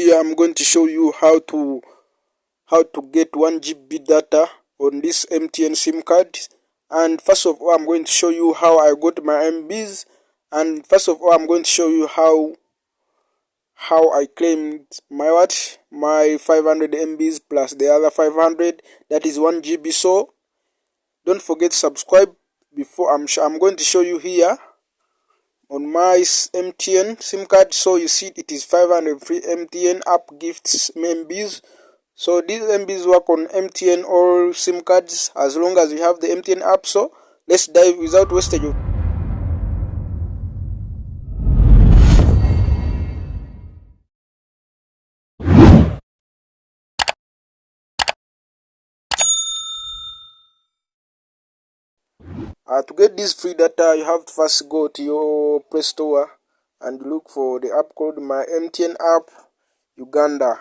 video I'm going to show you how to get 1 GB data on this MTN SIM card. And first of all, I'm going to show you how I got my MBs. And first of all, I'm going to show you how I claimed my 500 MBs plus the other 500, that is 1 GB. So don't forget to subscribe. Before I'm going to show you here on my MTN SIM card. So you see it is 500 free MTN app gifts MBs. So these MBs work on MTN all SIM cards as long as you have the MTN app. So let's dive without wastage of to get this free data, you have to first go to your Play Store and look for the app called My MTN App Uganda.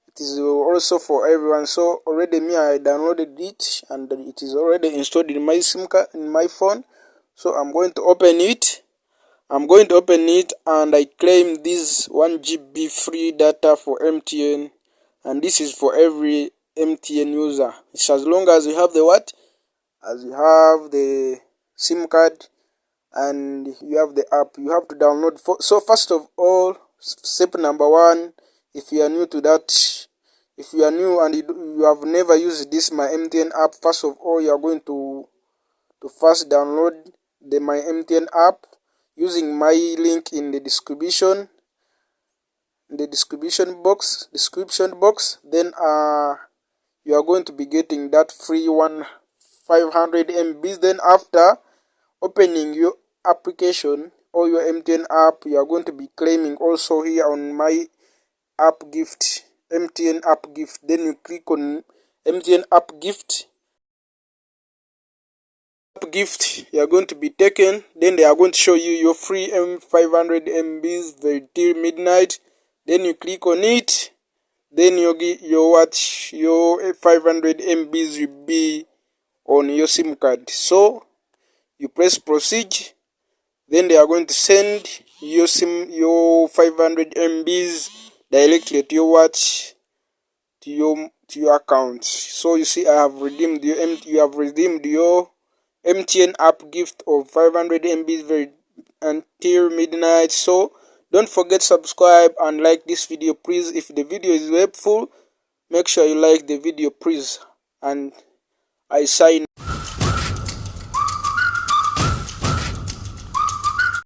It is also for everyone. So already I downloaded it and it is already installed in my SIM card in my phone. So I'm going to open it. And I claim this 1 GB free data for MTN, and this is for every MTN user. It's as long as you have the SIM card and you have the app. You have to download so first of all, step number 1, if you are new to that, if you are new and you have never used this My MTN app, first of all you are going to first download the My MTN app using my link in the description box. Then you are going to be getting that free 500 MBs. Then after opening your application or your MTN app, you are going to be claiming also here on my app gift, MTN app gift. Then you click on MTN app gift. You are going to be taken. Then they are going to show you your free 500 MBs till midnight. Then you click on it. Then your 500 MBs will be on your SIM card. So you press proceed. Then they are going to send your 500 MBs directly to your to your account. So you see, you have redeemed your MTN app gift of 500 MBs until midnight. So don't forget to subscribe and like this video, please. If the video is helpful, make sure you like the video, please. And I sign